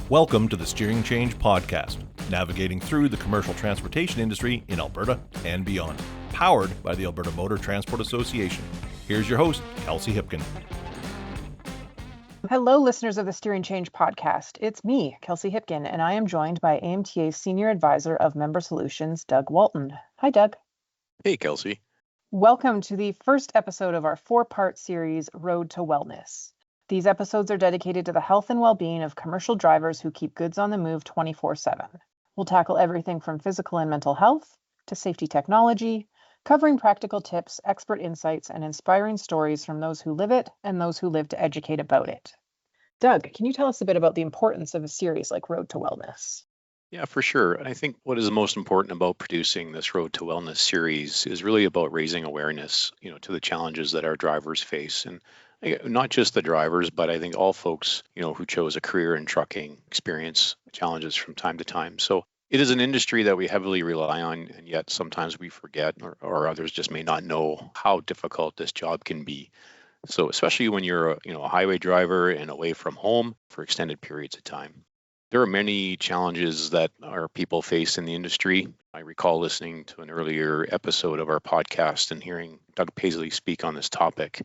Welcome to the Steering Change Podcast, navigating through the commercial transportation industry in Alberta and beyond. Powered by the Alberta Motor Transport Association. Here's your host, Kelsey Hipkin. Hello, listeners of the Steering Change Podcast. It's me, Kelsey Hipkin, and I am joined by AMTA's Senior Advisor of Member Solutions, Doug Walton. Hi, Doug. Hey, Kelsey. Welcome to the first episode of our four-part series, Road to Wellness. These episodes are dedicated to the health and well-being of commercial drivers who keep goods on the move 24/7. We'll tackle everything from physical and mental health to safety technology, covering practical tips, expert insights, and inspiring stories from those who live it and those who live to educate about it. Doug, can you tell us a bit about the importance of a series like Road to Wellness? Yeah, for sure. I think what is most important about producing this Road to Wellness series is really about raising awareness, to the challenges that our drivers face. And not just the drivers, but I think all folks, who chose a career in trucking experience challenges from time to time. So it is an industry that we heavily rely on, and yet sometimes we forget or others just may not know how difficult this job can be. So especially when you're a highway driver and away from home for extended periods of time. There are many challenges that our people face in the industry. I recall listening to an earlier episode of our podcast and hearing Doug Paisley speak on this topic.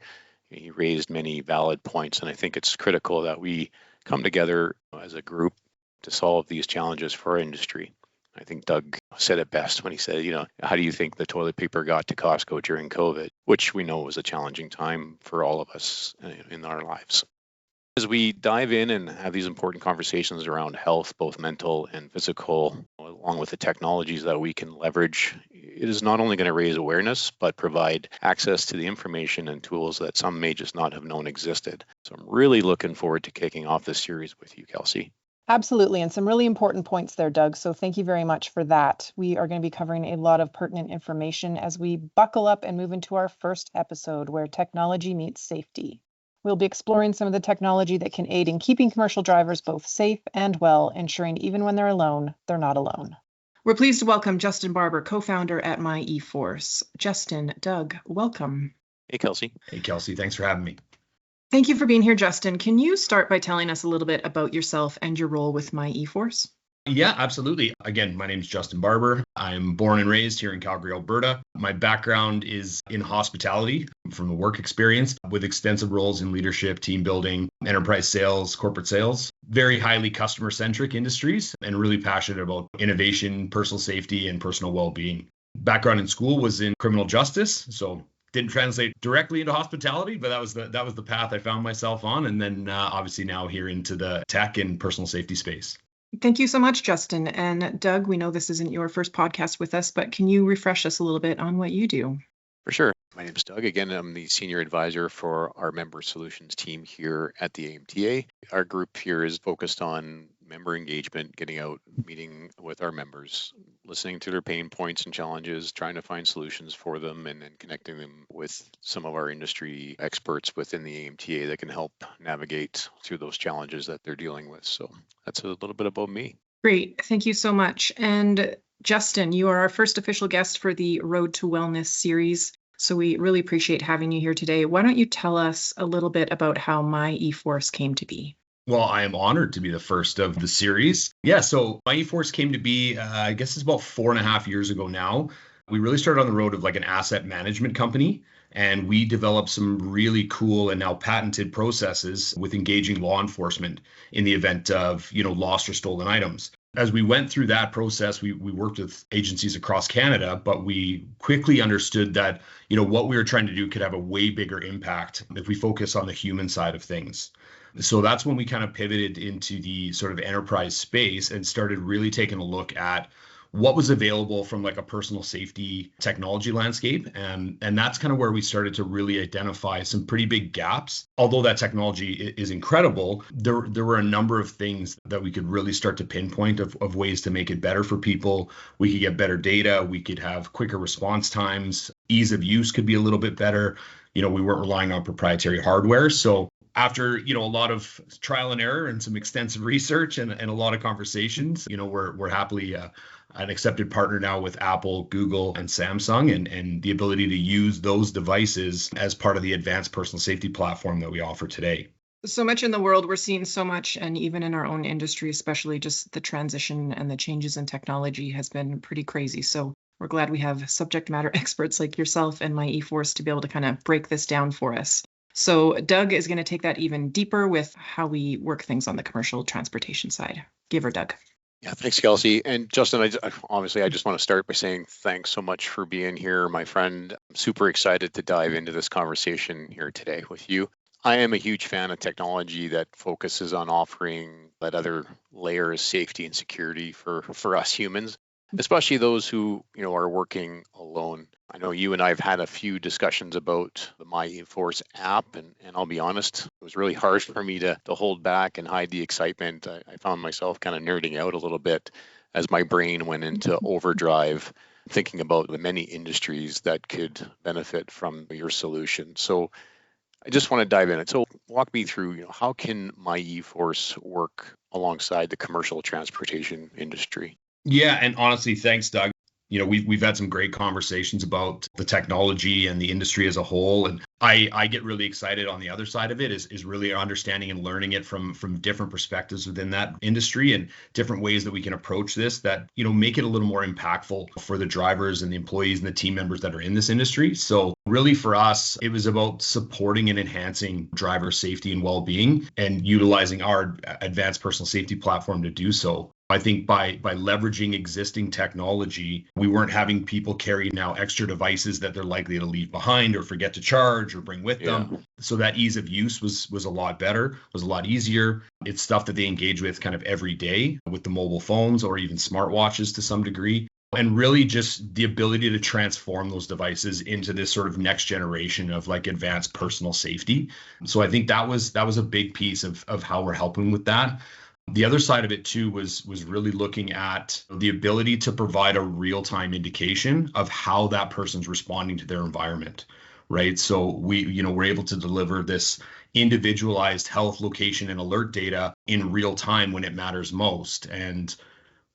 He raised many valid points, and I think it's critical that we come together as a group to solve these challenges for our industry. I think Doug said it best when he said, how do you think the toilet paper got to Costco during COVID, which we know was a challenging time for all of us in our lives. As we dive in and have these important conversations around health, both mental and physical, along with the technologies that we can leverage, it is not only going to raise awareness, but provide access to the information and tools that some may just not have known existed. So I'm really looking forward to kicking off this series with you, Kelsey. Absolutely, and some really important points there, Doug. So thank you very much for that. We are going to be covering a lot of pertinent information as we buckle up and move into our first episode where technology meets safety. We'll be exploring some of the technology that can aid in keeping commercial drivers both safe and well, ensuring even when they're alone, they're not alone. We're pleased to welcome Justin Barber, co-founder at my-eforce. Justin, Doug, welcome. Hey, Kelsey. Hey, Kelsey. Thanks for having me. Thank you for being here, Justin. Can you start by telling us a little bit about yourself and your role with my-eforce? Yeah, absolutely. Again, my name is Justin Barber. I'm born and raised here in Calgary, Alberta. My background is in hospitality from a work experience with extensive roles in leadership, team building, enterprise sales, corporate sales, very highly customer-centric industries, and really passionate about innovation, personal safety, and personal well-being. Background in school was in criminal justice, so didn't translate directly into hospitality, but that was the path I found myself on. And then obviously now here into the tech and personal safety space. Thank you so much, Justin. And Doug, we know this isn't your first podcast with us, but can you refresh us a little bit on what you do? For sure. My name is Doug. Again, I'm the senior advisor for our member solutions team here at the AMTA. Our group here is focused on member engagement, getting out, meeting with our members, listening to their pain points and challenges, trying to find solutions for them, and then connecting them with some of our industry experts within the AMTA that can help navigate through those challenges that they're dealing with. So that's a little bit about me. Great. Thank you so much. And Justin, you are our first official guest for the Road to Wellness series. So we really appreciate having you here today. Why don't you tell us a little bit about how my-eforce came to be? Well, I am honored to be the first of the series. Yeah, so my-eforce came to be, I guess it's about 4.5 years ago now. We really started on the road of like an asset management company, and we developed some really cool and now patented processes with engaging law enforcement in the event of, lost or stolen items. As we went through that process, we worked with agencies across Canada, but we quickly understood that, what we were trying to do could have a way bigger impact if we focus on the human side of things. So that's when we kind of pivoted into the sort of enterprise space and started really taking a look at what was available from like a personal safety technology landscape. And that's kind of where we started to really identify some pretty big gaps. Although that technology is incredible, there were a number of things that we could really start to pinpoint of ways to make it better for people. We could get better data. We could have quicker response times. Ease of use could be a little bit better. We weren't relying on proprietary hardware. So after, a lot of trial and error and some extensive research and a lot of conversations, we're happily an accepted partner now with Apple, Google, and Samsung, and the ability to use those devices as part of the advanced personal safety platform that we offer today. So much in the world, we're seeing so much, and even in our own industry, especially just the transition and the changes in technology has been pretty crazy. So we're glad we have subject matter experts like yourself and my-eforce to be able to kind of break this down for us. So Doug is going to take that even deeper with how we work things on the commercial transportation side. Give her, Doug. Yeah, thanks, Kelsey. And Justin, I just want to start by saying thanks so much for being here, my friend. I'm super excited to dive into this conversation here today with you. I am a huge fan of technology that focuses on offering that other layer of safety and security for us humans, especially those who are working alone. I know you and I have had a few discussions about the my-eforce app, and I'll be honest, it was really hard for me to hold back and hide the excitement. I found myself kind of nerding out a little bit as my brain went into overdrive, thinking about the many industries that could benefit from your solution. So I just want to dive in. So walk me through, how can my-eforce work alongside the commercial transportation industry? Yeah, and honestly, thanks, Doug. We've had some great conversations about the technology and the industry as a whole, and I get really excited on the other side of it is really understanding and learning it from different perspectives within that industry and different ways that we can approach this that make it a little more impactful for the drivers and the employees and the team members that are in this industry. So really for us, it was about supporting and enhancing driver safety and well-being and utilizing our advanced personal safety platform to do so. I think by leveraging existing technology, we weren't having people carry now extra devices that they're likely to leave behind or forget to charge or bring with them. So that ease of use was a lot better, was a lot easier. It's stuff that they engage with kind of every day with the mobile phones or even smartwatches to some degree. And really just the ability to transform those devices into this sort of next generation of like advanced personal safety. So I think that was a big piece of how we're helping with that. The other side of it too was really looking at the ability to provide a real-time indication of how that person's responding to their environment, right? So we're able to deliver this individualized health, location, and alert data in real time when it matters most. And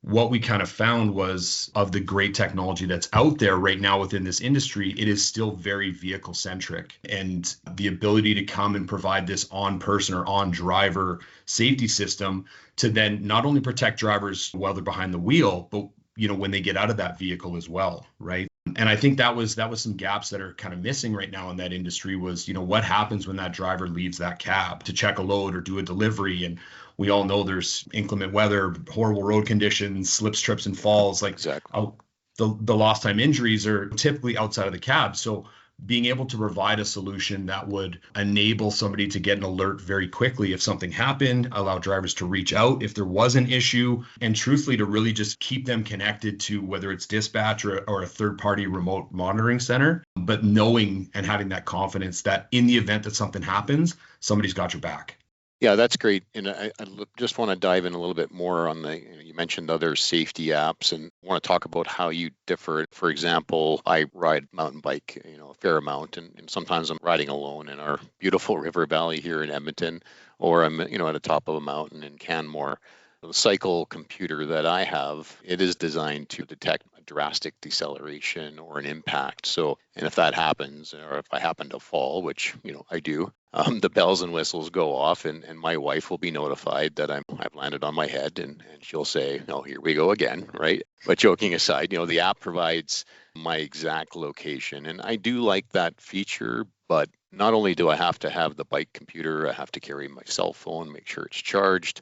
what we kind of found was of the great technology that's out there right now within this industry, it is still very vehicle centric. And the ability to come and provide this on person or on driver safety system to then not only protect drivers while they're behind the wheel, but when they get out of that vehicle as well, right? And I think that was some gaps that are kind of missing right now in that industry was, what happens when that driver leaves that cab to check a load or do a delivery. And we all know there's inclement weather, horrible road conditions, slips, trips, and falls. Like exactly. The lost time injuries are typically outside of the cab. So being able to provide a solution that would enable somebody to get an alert very quickly if something happened, allow drivers to reach out if there was an issue, and truthfully to really just keep them connected to whether it's dispatch or a third-party remote monitoring center, but knowing and having that confidence that in the event that something happens, somebody's got your back. Yeah, that's great. And I just want to dive in a little bit more on you mentioned other safety apps and want to talk about how you differ. For example, I ride mountain bike, a fair amount, and sometimes I'm riding alone in our beautiful river valley here in Edmonton, or I'm, at the top of a mountain in Canmore. The cycle computer that I have, it is designed to detect a drastic deceleration or an impact. So, and if that happens, or if I happen to fall, which, I do, the bells and whistles go off and my wife will be notified that I've landed on my head and she'll say, oh, here we go again, right? But joking aside, the app provides my exact location. And I do like that feature, but not only do I have to have the bike computer, I have to carry my cell phone, make sure it's charged,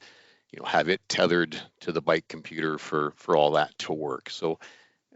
have it tethered to the bike computer for all that to work. So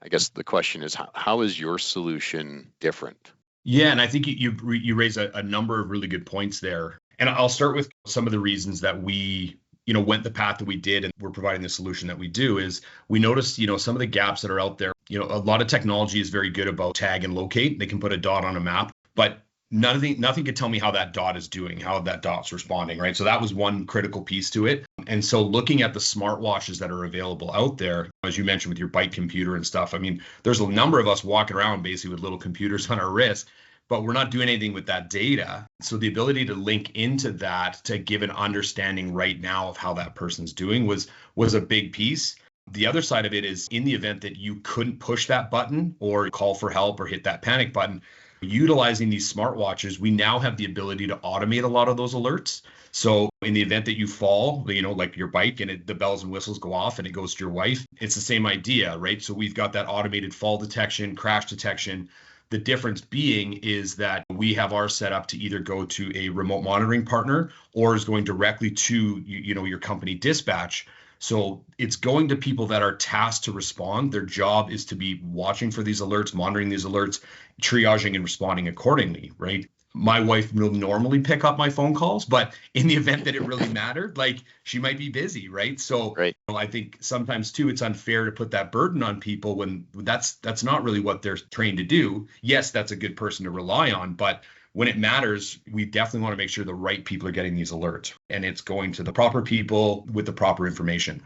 I guess the question is, how is your solution different? Yeah, and I think you raise a number of really good points there. And I'll start with some of the reasons that we, went the path that we did and we're providing the solution that we do is we noticed, some of the gaps that are out there. A lot of technology is very good about tag and locate. They can put a dot on a map, but nothing could tell me how that dot is doing, how that dot's responding, right? So that was one critical piece to it. And so looking at the smartwatches that are available out there, as you mentioned with your bike computer and stuff, I mean, there's a number of us walking around basically with little computers on our wrist, but we're not doing anything with that data. So the ability to link into that to give an understanding right now of how that person's doing was a big piece. The other side of it is in the event that you couldn't push that button or call for help or hit that panic button, utilizing these smartwatches, we now have the ability to automate a lot of those alerts. So in the event that you fall, like your bike and the bells and whistles go off and it goes to your wife, it's the same idea, right? So we've got that automated fall detection, crash detection. The difference being is that we have our set up to either go to a remote monitoring partner or is going directly to, your company dispatch. So it's going to people that are tasked to respond. Their job is to be watching for these alerts, monitoring these alerts, triaging and responding accordingly, right? My wife will normally pick up my phone calls, but in the event that it really mattered, like she might be busy, right? So Right. I think sometimes too, it's unfair to put that burden on people when that's not really what they're trained to do. Yes, that's a good person to rely on, but when it matters, we definitely want to make sure the right people are getting these alerts and it's going to the proper people with the proper information.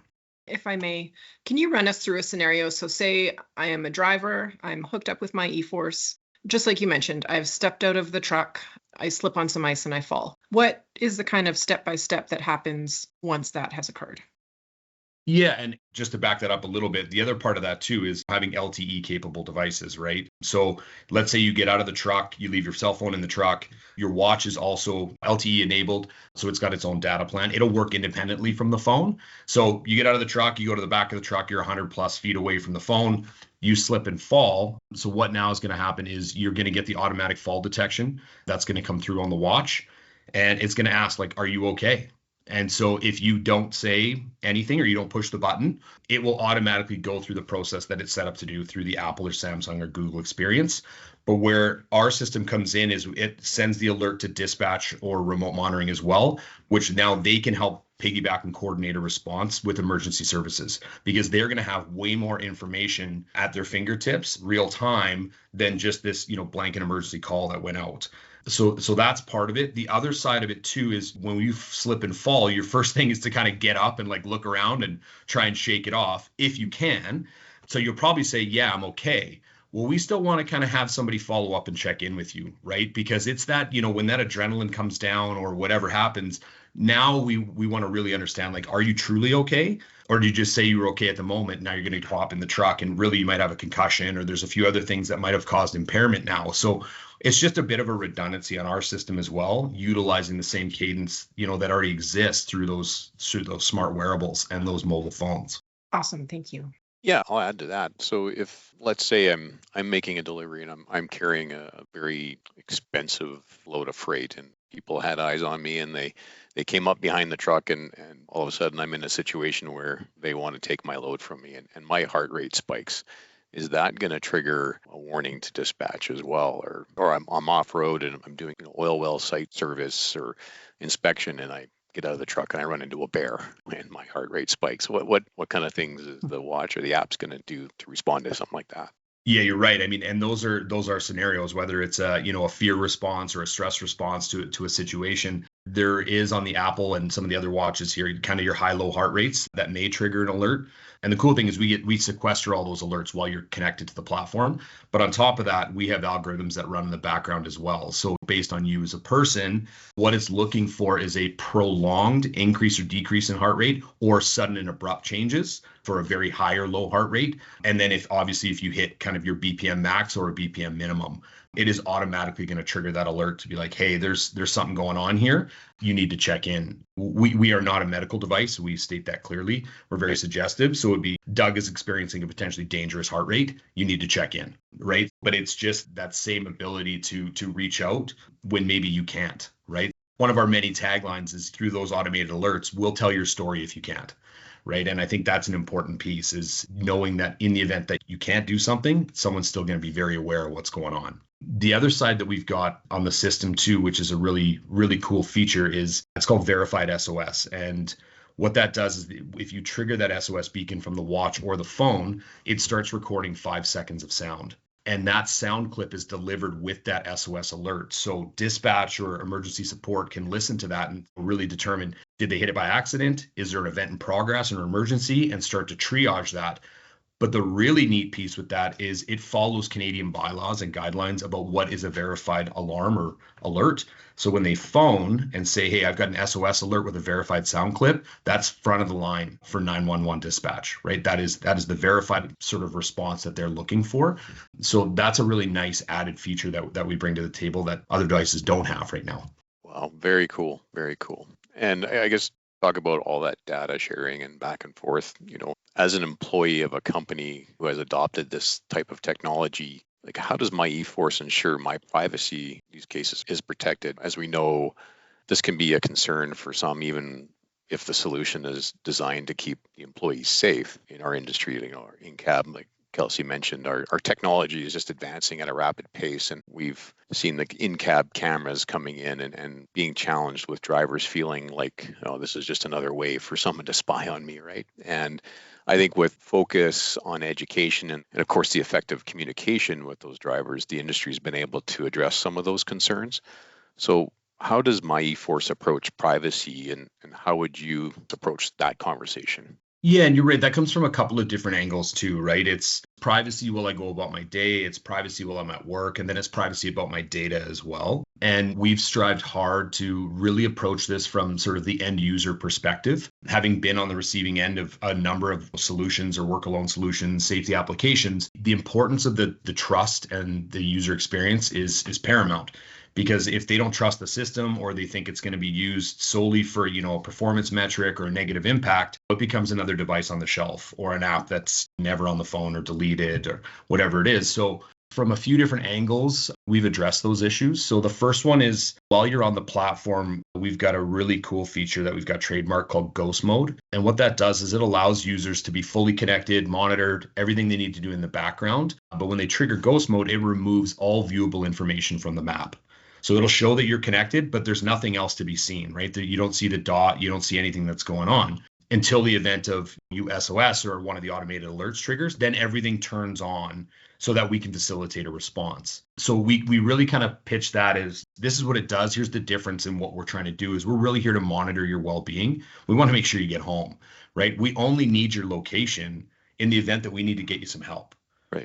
If I may, can you run us through a scenario? So say I am a driver, I'm hooked up with my-eforce. Just like you mentioned, I've stepped out of the truck, I slip on some ice and I fall. What is the kind of step-by-step that happens once that has occurred? Yeah, and just to back that up a little bit, the other part of that too is having LTE capable devices, right? So let's say you get out of the truck, you leave your cell phone in the truck, your watch is also LTE enabled, so it's got its own data plan. It'll work independently from the phone. So you get out of the truck, you go to the back of the truck, you're 100 plus feet away from the phone, you slip and fall. So what now is going to happen is you're going to get the automatic fall detection. That's going to come through on the watch, and it's going to ask like, are you okay? And so if you don't say anything or you don't push the button, it will automatically go through the process that it's set up to do through the Apple or Samsung or Google experience. But where our system comes in is it sends the alert to dispatch or remote monitoring as well, which now they can help piggyback and coordinate a response with emergency services because they're going to have way more information at their fingertips real time than just this, blanket emergency call that went out. So that's part of it. The other side of it too is when you slip and fall, your first thing is to kind of get up and like look around and try and shake it off if you can. So you'll probably say, yeah, I'm okay. Well, we still want to kind of have somebody follow up and check in with you, right? Because it's that, when that adrenaline comes down or whatever happens, now we want to really understand, like, are you truly okay? Or do you just say you were okay at the moment? Now you're going to hop in the truck and really you might have a concussion or there's a few other things that might have caused impairment now. So it's just a bit of a redundancy on our system as well, utilizing the same cadence, that already exists through those smart wearables and those mobile phones. Awesome. Thank you. Yeah, I'll add to that. So if let's say I'm making a delivery and I'm carrying a very expensive load of freight and people had eyes on me and they came up behind the truck and all of a sudden I'm in a situation where they want to take my load from me and my heart rate spikes. Is that going to trigger a warning to dispatch as well? Or I'm off road and I'm doing oil well site service or inspection and I get out of the truck and I run into a bear and my heart rate spikes. What kind of things is the watch or the app's going to do to respond to something like that? Yeah, you're right. I mean, and those are scenarios, whether it's a fear response or a stress response to a situation. There is on the Apple and some of the other watches here, kind of your high-low heart rates that may trigger an alert. And the cool thing is we sequester all those alerts while you're connected to the platform. But on top of that, we have algorithms that run in the background as well. So based on you as a person, what it's looking for is a prolonged increase or decrease in heart rate or sudden and abrupt changes for a very high or low heart rate. And then if you hit kind of your BPM max or a BPM minimum, it is automatically going to trigger that alert to be like, hey, there's something going on here. You need to check in. We are not a medical device. We state that clearly. We're very suggestive. So it would be Doug is experiencing a potentially dangerous heart rate. You need to check in, right? But it's just that same ability to reach out when maybe you can't, right? One of our many taglines is through those automated alerts, we'll tell your story if you can't. Right. And I think that's an important piece is knowing that in the event that you can't do something, someone's still going to be very aware of what's going on. The other side that we've got on the system too, which is a really, really cool feature is it's called verified SOS. And what that does is if you trigger that SOS beacon from the watch or the phone, it starts recording 5 seconds of sound. And that sound clip is delivered with that SOS alert. So dispatch or emergency support can listen to that and really determine, did they hit it by accident? Is there an event in progress or emergency? And start to triage that. But the really neat piece with that is it follows Canadian bylaws and guidelines about what is a verified alarm or alert. So when they phone and say, hey, I've got an SOS alert with a verified sound clip, that's front of the line for 911 dispatch, right? That is the verified sort of response that they're looking for. So that's a really nice added feature that we bring to the table that other devices don't have right now. Wow, very cool. Very cool. And I guess talk about all that data sharing and back and forth, as an employee of a company who has adopted this type of technology, like how does my-eforce ensure my privacy in these cases is protected? As we know, this can be a concern for some, even if the solution is designed to keep the employees safe in our industry, our in-cab, like Kelsey mentioned, our technology is just advancing at a rapid pace, and we've seen the in-cab cameras coming in and being challenged with drivers feeling like, oh, this is just another way for someone to spy on me, right? And I think with focus on education and of course the effective communication with those drivers, the industry has been able to address some of those concerns. So how does my-eforce approach privacy, and how would you approach that conversation? Yeah, and you're right. That comes from a couple of different angles too, right? It's privacy while I go about my day, it's privacy while I'm at work, and then it's privacy about my data as well. And we've strived hard to really approach this from sort of the end user perspective. Having been on the receiving end of a number of solutions or work alone solutions, safety applications, the importance of the trust and the user experience is paramount. Because if they don't trust the system or they think it's going to be used solely for, a performance metric or a negative impact, it becomes another device on the shelf or an app that's never on the phone or deleted or whatever it is. So from a few different angles, we've addressed those issues. So the first one is while you're on the platform, we've got a really cool feature that we've got trademarked called Ghost Mode. And what that does is it allows users to be fully connected, monitored, everything they need to do in the background. But when they trigger Ghost Mode, it removes all viewable information from the map. So it'll show that you're connected, but there's nothing else to be seen, right? You don't see the dot, you don't see anything that's going on until the event of you SOS or one of the automated alerts triggers, then everything turns on so that we can facilitate a response. So we really kind of pitch that as this is what it does. Here's the difference in what we're trying to do is we're really here to monitor your well-being. We want to make sure you get home, right? We only need your location in the event that we need to get you some help.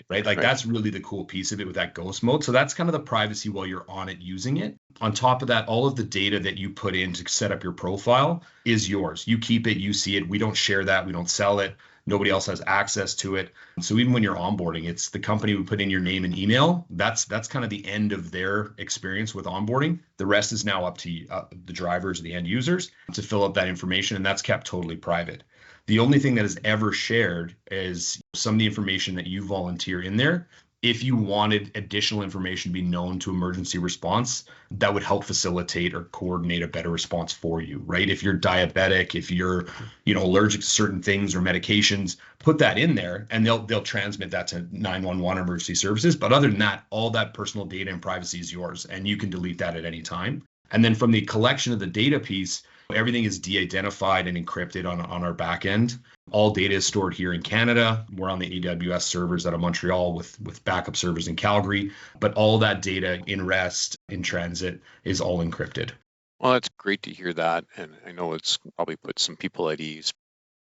Right. Like that's really the cool piece of it with that ghost mode. So that's kind of the privacy while you're on it using it. On top of that, all of the data that you put in to set up your profile is yours. You keep it, you see it. We don't share that. We don't sell it. Nobody else has access to it. So even when you're onboarding, it's the company who put in your name and email. That's kind of the end of their experience with onboarding. The rest is now up to the drivers, the end users to fill up that information. And that's kept totally private. The only thing that is ever shared is some of the information that you volunteer in there. If you wanted additional information to be known to emergency response, that would help facilitate or coordinate a better response for you, right? If you're diabetic, if you're, allergic to certain things or medications, put that in there and they'll transmit that to 911 emergency services. But other than that, all that personal data and privacy is yours and you can delete that at any time. And then from the collection of the data piece, everything is de-identified and encrypted on our back end. All data is stored here in Canada. We're on the AWS servers out of Montreal with backup servers in Calgary. But all that data in rest, in transit, is all encrypted. Well, that's great to hear that. And I know it's probably put some people at ease.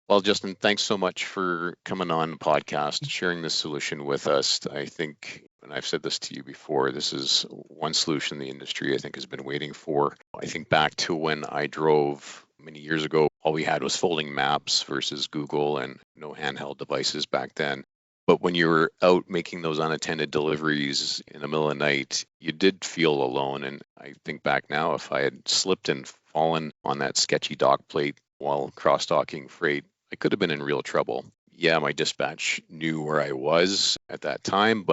Well, Justin, thanks so much for coming on the podcast, sharing this solution with us. I think, and I've said this to you before, this is one solution the industry, I think, has been waiting for. I think back to when I drove many years ago, all we had was folding maps versus Google and no handheld devices back then. But when you were out making those unattended deliveries in the middle of the night, you did feel alone. And I think back now, if I had slipped and fallen on that sketchy dock plate while cross-docking freight, I could have been in real trouble. Yeah, my dispatch knew where I was at that time,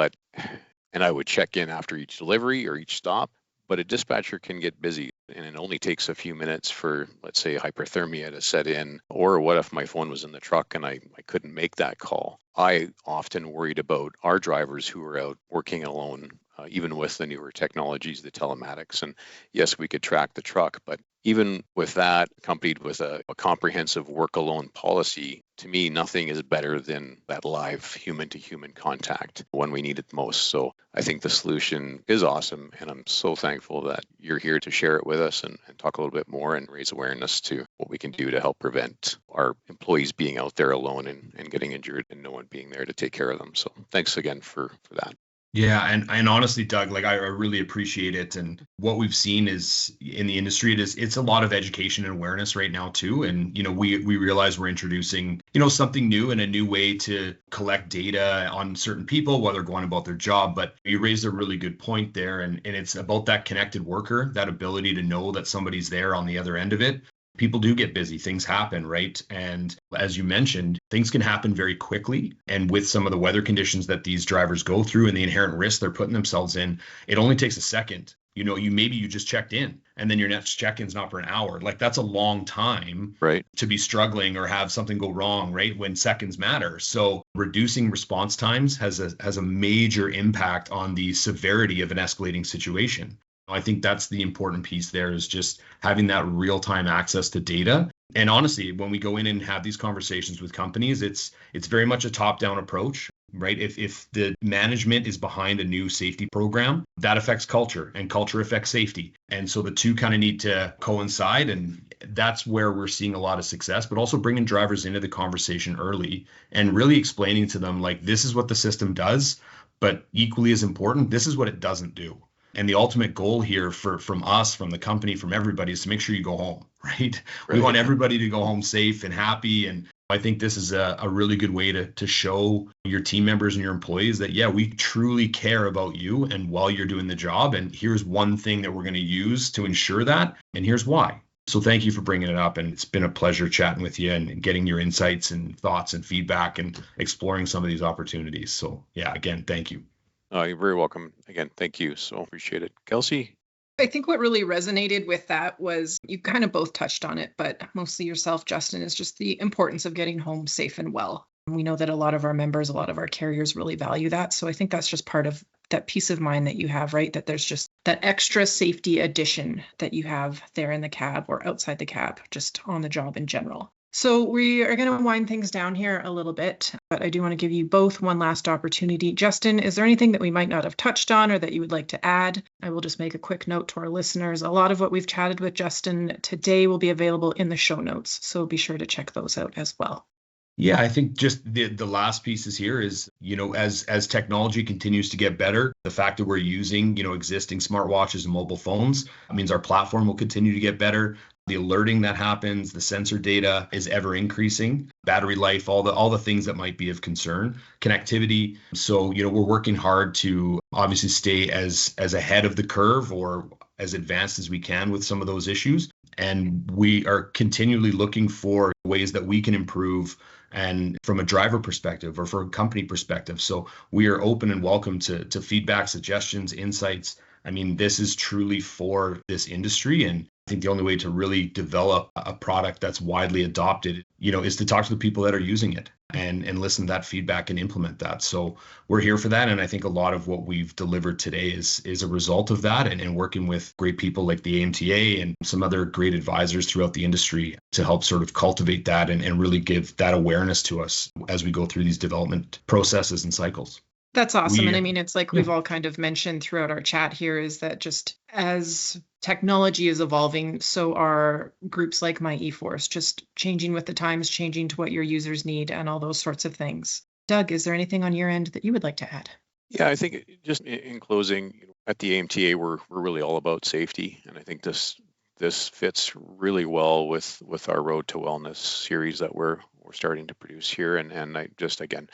and I would check in after each delivery or each stop, but a dispatcher can get busy and it only takes a few minutes for, let's say, hyperthermia to set in. Or what if my phone was in the truck and I couldn't make that call? I often worried about our drivers who were out working alone, even with the newer technologies, the telematics. And yes, we could track the truck, but even with that, accompanied with a comprehensive work alone policy, to me, nothing is better than that live human-to-human contact when we need it most. So I think the solution is awesome, and I'm so thankful that you're here to share it with us and talk a little bit more and raise awareness to what we can do to help prevent our employees being out there alone and getting injured and no one being there to take care of them. So thanks again for that. Yeah, and honestly, Doug, like I really appreciate it. And what we've seen is in the industry, it's a lot of education and awareness right now too. And we realize we're introducing something new and a new way to collect data on certain people while they're going about their job. But you raised a really good point there, and it's about that connected worker, that ability to know that somebody's there on the other end of it. People do get busy, things happen, right? And as you mentioned, things can happen very quickly. And with some of the weather conditions that these drivers go through and the inherent risks they're putting themselves in, it only takes a second. You just checked in and then your next check-in's not for an hour. Like that's a long time, Right. to be struggling or have something go wrong, right? When seconds matter. So reducing response times has a major impact on the severity of an escalating situation. I think that's the important piece there, is just having that real-time access to data. And honestly, when we go in and have these conversations with companies, it's very much a top-down approach, right? If the management is behind a new safety program, that affects culture and culture affects safety. And so the two kind of need to coincide. And that's where we're seeing a lot of success, but also bringing drivers into the conversation early and really explaining to them, like, this is what the system does, but equally as important, this is what it doesn't do. And the ultimate goal here from us, from the company, from everybody, is to make sure you go home, right? We want everybody to go home safe and happy. And I think this is a really good way to show your team members and your employees that, yeah, we truly care about you and while you're doing the job. And here's one thing that we're going to use to ensure that. And here's why. So thank you for bringing it up. And it's been a pleasure chatting with you and getting your insights and thoughts and feedback and exploring some of these opportunities. So yeah, again, thank you. You're very welcome. Again, thank you. So appreciate it. Kelsey? I think what really resonated with that was, you kind of both touched on it, but mostly yourself, Justin, is just the importance of getting home safe and well. We know that a lot of our members, a lot of our carriers really value that. So I think that's just part of that peace of mind that you have, right? That there's just that extra safety addition that you have there in the cab or outside the cab, just on the job in general. So we are going to wind things down here a little bit, but I do want to give you both one last opportunity. Justin, is there anything that we might not have touched on or that you would like to add? I will just make a quick note to our listeners. A lot of what we've chatted with Justin today will be available in the show notes, so be sure to check those out as well. Yeah, I think just the last pieces here is, as technology continues to get better, the fact that we're using, existing smartwatches and mobile phones, means our platform will continue to get better. The alerting that happens, the sensor data is ever increasing, battery life, all the things that might be of concern, connectivity. So, we're working hard to obviously stay as ahead of the curve or as advanced as we can with some of those issues. And we are continually looking for ways that we can improve, and from a driver perspective or from a company perspective. So we are open and welcome to feedback, suggestions, insights. I mean, this is truly for this industry. And I think the only way to really develop a product that's widely adopted, is to talk to the people that are using it and listen to that feedback and implement that. So we're here for that. And I think a lot of what we've delivered today is a result of that, and working with great people like the AMTA and some other great advisors throughout the industry to help sort of cultivate that and really give that awareness to us as we go through these development processes and cycles. That's awesome. And I mean, it's like we've all kind of mentioned throughout our chat here, is that just as technology is evolving, so are groups like my-eforce, just changing with the times, changing to what your users need and all those sorts of things. Doug, is there anything on your end that you would like to add? Yeah, I think just in closing, at the AMTA, we're really all about safety. And I think this fits really well with our Road to Wellness series that we're starting to produce here. And I just, again,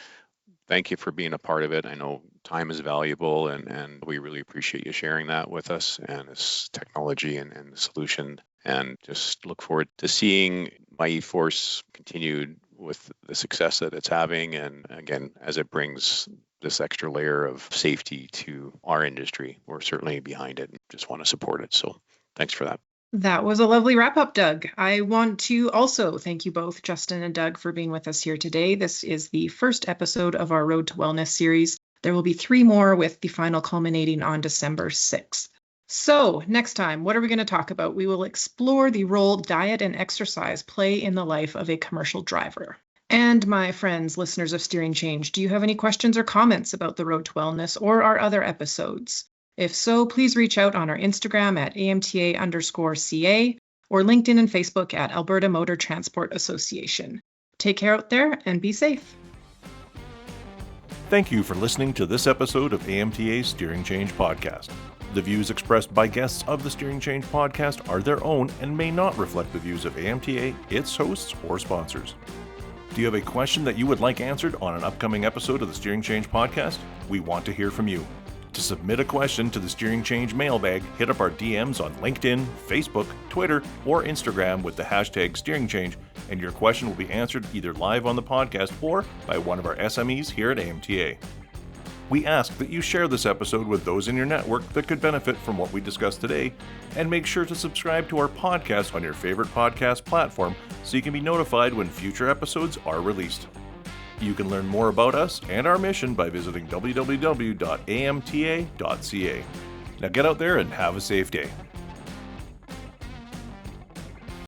thank you for being a part of it. I know time is valuable, and we really appreciate you sharing that with us and this technology and the solution. And just look forward to seeing my-eforce continued with the success that it's having. And again, as it brings this extra layer of safety to our industry, we're certainly behind it and just want to support it. So thanks for that. That was a lovely wrap up, Doug. I want to also thank you both, Justin and Doug, for being with us here today. This is the first episode of our Road to Wellness series. There will be 3 more, with the final culminating on December 6th. So next time, what are we going to talk about? We will explore the role diet and exercise play in the life of a commercial driver. And my friends, listeners of Steering Change, do you have any questions or comments about the Road to Wellness or our other episodes? If so, please reach out on our Instagram at AMTA_CA or LinkedIn and Facebook at Alberta Motor Transport Association. Take care out there and be safe. Thank you for listening to this episode of AMTA's Steering Change Podcast. The views expressed by guests of the Steering Change Podcast are their own and may not reflect the views of AMTA, its hosts, or sponsors. Do you have a question that you would like answered on an upcoming episode of the Steering Change Podcast? We want to hear from you. To submit a question to the Steering Change Mailbag, hit up our DMs on LinkedIn, Facebook, Twitter, or Instagram with the hashtag Steering Change, and your question will be answered either live on the podcast or by one of our SMEs here at AMTA. We ask that you share this episode with those in your network that could benefit from what we discussed today, and make sure to subscribe to our podcast on your favorite podcast platform so you can be notified when future episodes are released. You can learn more about us and our mission by visiting www.amta.ca. Now get out there and have a safe day.